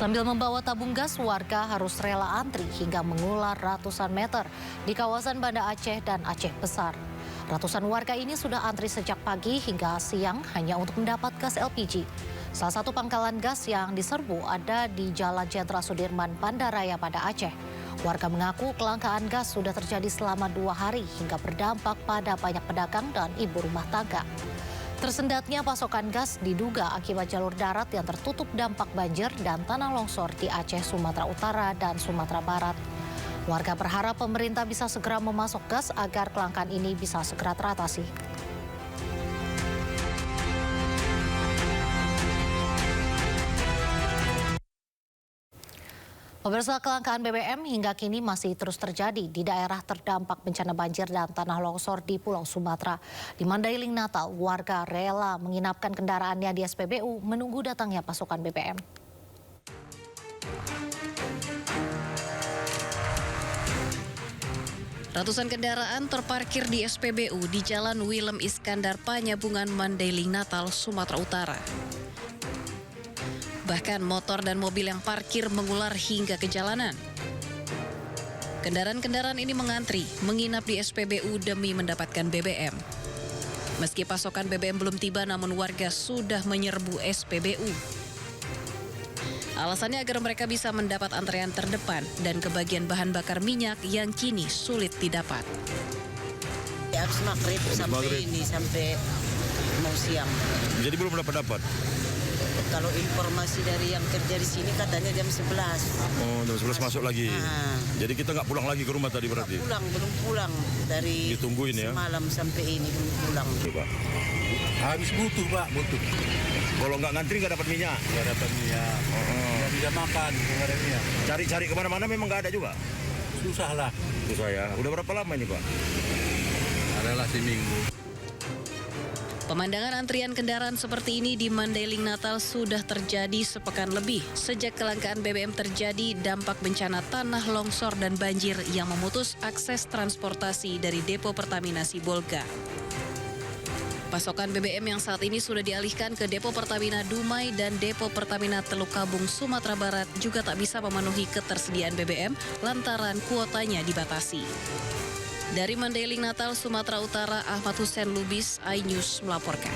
Sambil membawa tabung gas, warga harus rela antri hingga mengular ratusan meter di kawasan Banda Aceh dan Aceh Besar. Ratusan warga ini sudah antri sejak pagi hingga siang hanya untuk mendapat gas LPG. Salah satu pangkalan gas yang diserbu ada di Jalan Jenderal Sudirman, Bandaraya, Banda Aceh. Warga mengaku kelangkaan gas sudah terjadi selama 2 hari hingga berdampak pada banyak pedagang dan ibu rumah tangga. Tersendatnya pasokan gas diduga akibat jalur darat yang tertutup dampak banjir dan tanah longsor di Aceh, Sumatera Utara, dan Sumatera Barat. Warga berharap pemerintah bisa segera memasok gas agar kelangkaan ini bisa segera teratasi. Pemirsa, kelangkaan BBM hingga kini masih terus terjadi di daerah terdampak bencana banjir dan tanah longsor di Pulau Sumatera. Di Mandailing, Natal, warga rela menginapkan kendaraannya di SPBU menunggu datangnya pasokan BBM. Ratusan kendaraan terparkir di SPBU di Jalan Willem Iskandar, Panyabungan, Mandailing, Natal, Sumatera Utara. Bahkan motor dan mobil yang parkir mengular hingga ke jalanan. Kendaraan-kendaraan ini mengantri, menginap di SPBU demi mendapatkan BBM. Meski pasokan BBM belum tiba, namun warga sudah menyerbu SPBU. Alasannya agar mereka bisa mendapat antrean terdepan dan kebagian bahan bakar minyak yang kini sulit didapat. Habis maghrib sampai mau siang. Jadi belum dapat. Kalau informasi dari yang kerja di sini katanya jam 11. Oh, jam 11 masuk lagi. Nah. Jadi kita nggak pulang lagi ke rumah tadi berarti? Belum pulang dari ditungguin ya? Semalam sampai ini belum pulang. Coba. Habis butuh, Pak, butuh. Kalau nggak ngantri nggak dapat minyak? Nggak dapat minyak. Nggak bisa makan, nggak ada minyak. Cari-cari kemana-mana memang nggak ada juga? Susah lah. Susah ya. Udah berapa lama ini, Pak? Adalah seminggu. Pemandangan antrian kendaraan seperti ini di Mandailing, Natal sudah terjadi sepekan lebih. Sejak kelangkaan BBM terjadi, dampak bencana tanah longsor dan banjir yang memutus akses transportasi dari depo Pertamina Sibolga. Pasokan BBM yang saat ini sudah dialihkan ke depo Pertamina Dumai dan depo Pertamina Teluk Kabung, Sumatera Barat juga tak bisa memenuhi ketersediaan BBM lantaran kuotanya dibatasi. Dari Mandailing, Natal, Sumatera Utara, Ahmad Hussein Lubis, iNews melaporkan.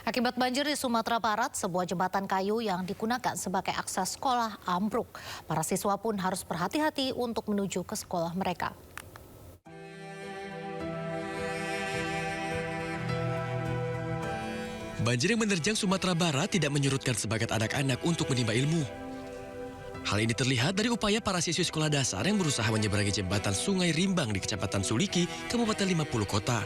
Akibat banjir di Sumatera Barat, sebuah jembatan kayu yang digunakan sebagai akses sekolah ambruk. Para siswa pun harus berhati-hati untuk menuju ke sekolah mereka. Banjir yang menerjang Sumatera Barat tidak menyurutkan semangat anak-anak untuk menimba ilmu. Hal ini terlihat dari upaya para siswi sekolah dasar yang berusaha menyeberangi jembatan Sungai Rimbang di Kecamatan Suliki, Kabupaten 50 Kota.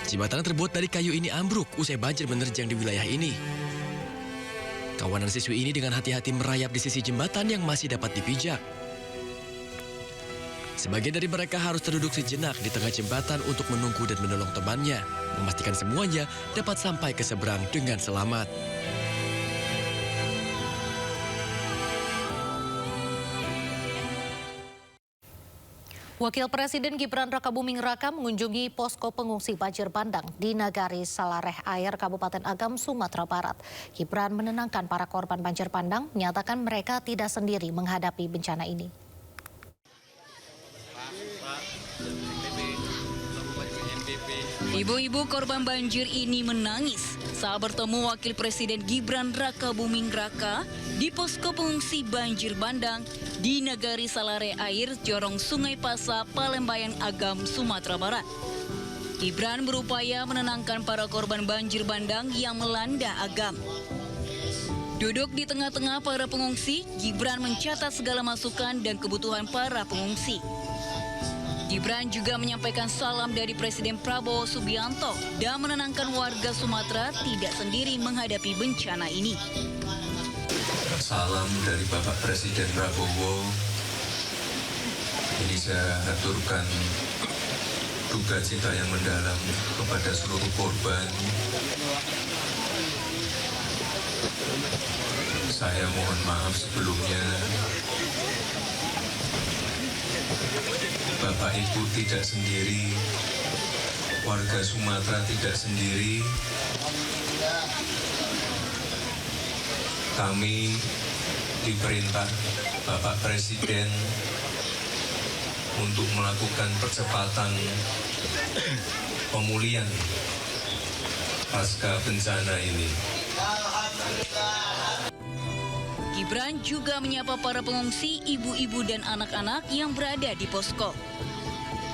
Jembatan terbuat dari kayu ini ambruk usai banjir menerjang di wilayah ini. Kawanan siswi ini dengan hati-hati merayap di sisi jembatan yang masih dapat dipijak. Sebagian dari mereka harus terduduk sejenak di tengah jembatan untuk menunggu dan menolong temannya, memastikan semuanya dapat sampai ke seberang dengan selamat. Wakil Presiden Gibran Rakabuming Raka mengunjungi posko pengungsi banjir bandang di Nagari Salareh Air, Kabupaten Agam, Sumatera Barat. Gibran menenangkan para korban banjir bandang, menyatakan mereka tidak sendiri menghadapi bencana ini. Ibu-ibu korban banjir ini menangis saat bertemu Wakil Presiden Gibran Rakabuming Raka di posko pengungsi banjir bandang di Nagari Salareh Air, Jorong Sungai Pasa, Palembayan, Agam, Sumatera Barat. Gibran berupaya menenangkan para korban banjir bandang yang melanda Agam. Duduk di tengah-tengah para pengungsi, Gibran mencatat segala masukan dan kebutuhan para pengungsi. Gibran juga menyampaikan salam dari Presiden Prabowo Subianto dan menenangkan warga Sumatera tidak sendiri menghadapi bencana ini. Salam dari Bapak Presiden Prabowo. Ini saya aturkan duka cita yang mendalam kepada seluruh korban. Saya mohon maaf sebelumnya. Bapak Ibu tidak sendiri warga Sumatera tidak sendiri. Kami diperintah Bapak Presiden untuk melakukan percepatan pemulihan pasca bencana ini. Gibran juga menyapa para pengungsi, ibu-ibu dan anak-anak yang berada di posko.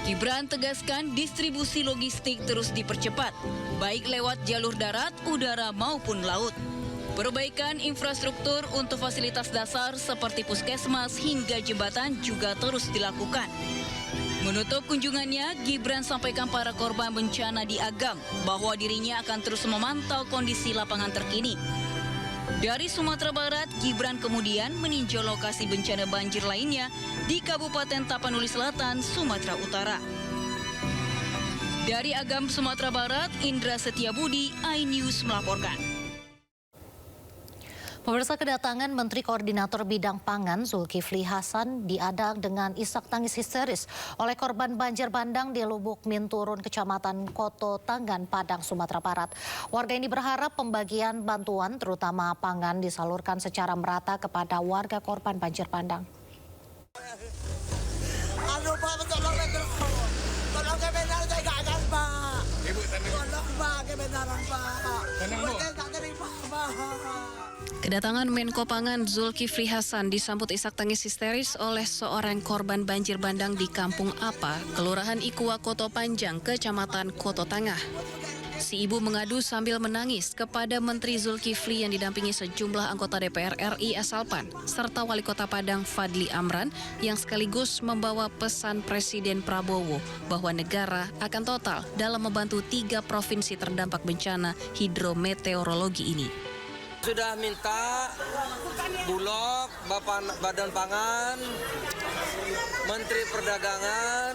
Gibran tegaskan distribusi logistik terus dipercepat, baik lewat jalur darat, udara maupun laut. Perbaikan infrastruktur untuk fasilitas dasar seperti puskesmas hingga jembatan juga terus dilakukan. Menutup kunjungannya, Gibran sampaikan para korban bencana di Agam bahwa dirinya akan terus memantau kondisi lapangan terkini. Dari Sumatera Barat, Gibran kemudian meninjau lokasi bencana banjir lainnya di Kabupaten Tapanuli Selatan, Sumatera Utara. Dari Agam, Sumatera Barat, Indra Setiabudi, iNews melaporkan. Pemirsa, kedatangan Menteri Koordinator Bidang Pangan Zulkifli Hasan diadak dengan isak tangis histeris oleh korban banjir bandang di Lubuk Minturun, Kecamatan Koto Tanggan, Padang, Sumatera Barat. Warga ini berharap pembagian bantuan terutama pangan disalurkan secara merata kepada warga korban banjir bandang. Aduh Pak, tolong kebenaran saya gak akan Pak. Ibu, tolong Pak, kebenaran Pak. Saya gak terima Pak. Kedatangan Menko Pangan Zulkifli Hasan disambut isak tangis histeris oleh seorang korban banjir bandang di Kampung Apa, Kelurahan Ikua, Koto Panjang, Kecamatan Koto Tangah. Si ibu mengadu sambil menangis kepada Menteri Zulkifli yang didampingi sejumlah anggota DPR RI asal PAN, serta Wali Kota Padang Fadli Amran yang sekaligus membawa pesan Presiden Prabowo bahwa negara akan total dalam membantu 3 provinsi terdampak bencana hidrometeorologi ini. Sudah minta Bulog, Badan Pangan, Menteri Perdagangan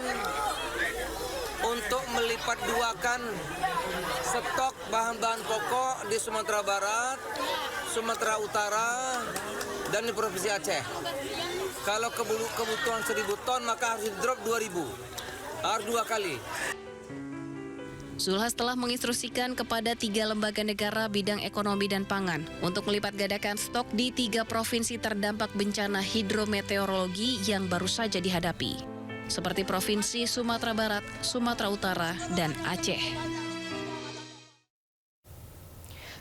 untuk melipat duakan stok bahan-bahan pokok di Sumatera Barat, Sumatera Utara, dan di Provinsi Aceh. Kalau kebutuhan 1.000 ton maka harus di-drop 2.000, harus 2 kali. Zulhas telah menginstruksikan kepada 3 lembaga negara bidang ekonomi dan pangan untuk melipat gandakan stok di 3 provinsi terdampak bencana hidrometeorologi yang baru saja dihadapi, seperti Provinsi Sumatera Barat, Sumatera Utara, dan Aceh.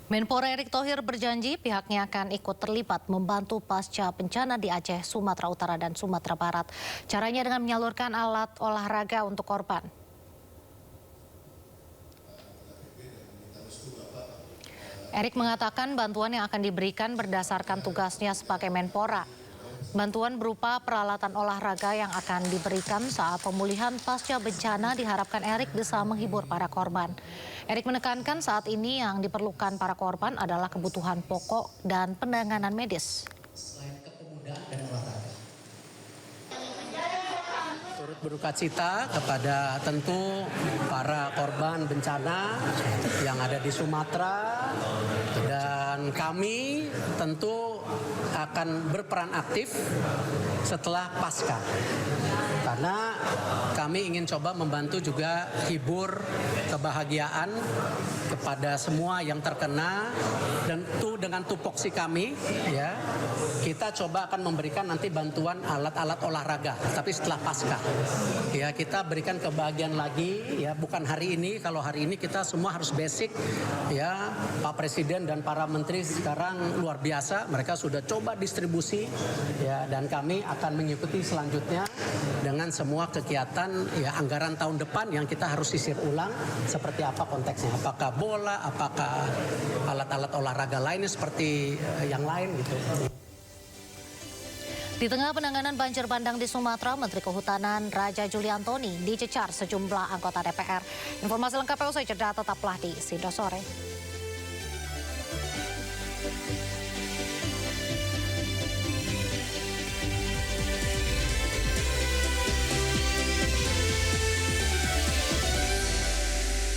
Menpora Erick Thohir berjanji pihaknya akan ikut terlibat membantu pasca bencana di Aceh, Sumatera Utara, dan Sumatera Barat. Caranya dengan menyalurkan alat olahraga untuk korban. Erick mengatakan bantuan yang akan diberikan berdasarkan tugasnya sebagai Menpora. Bantuan berupa peralatan olahraga yang akan diberikan saat pemulihan pasca bencana diharapkan Erick bisa menghibur para korban. Erick menekankan saat ini yang diperlukan para korban adalah kebutuhan pokok dan penanganan medis. Selain kepemudaan dan olahraga. Turut berduka cita kepada tentu para korban bencana yang ada di Sumatera, dan kami tentu akan berperan aktif setelah pasca, karena kami ingin coba membantu juga hibur kebahagiaan kepada semua yang terkena, dan itu dengan tupoksi kami ya, kita coba akan memberikan nanti bantuan alat-alat olahraga tapi setelah pasca ya, kita berikan kebahagiaan lagi ya, bukan hari ini. Kalau hari ini kita semua harus basic ya, Pak Presiden dan para menteri sekarang luar biasa, mereka sudah coba distribusi ya, dan kami akan mengikuti selanjutnya dengan semua kegiatan ya, anggaran tahun depan yang kita harus sisir ulang seperti apa konteksnya, apakah bola, apakah alat-alat olahraga lainnya seperti yang lain gitu. Di tengah penanganan banjir bandang di Sumatera, Menteri Kehutanan Raja Juli Antoni dicecar sejumlah anggota DPR. Informasi lengkapnya usai jeda, tetaplah di Sindo Sore.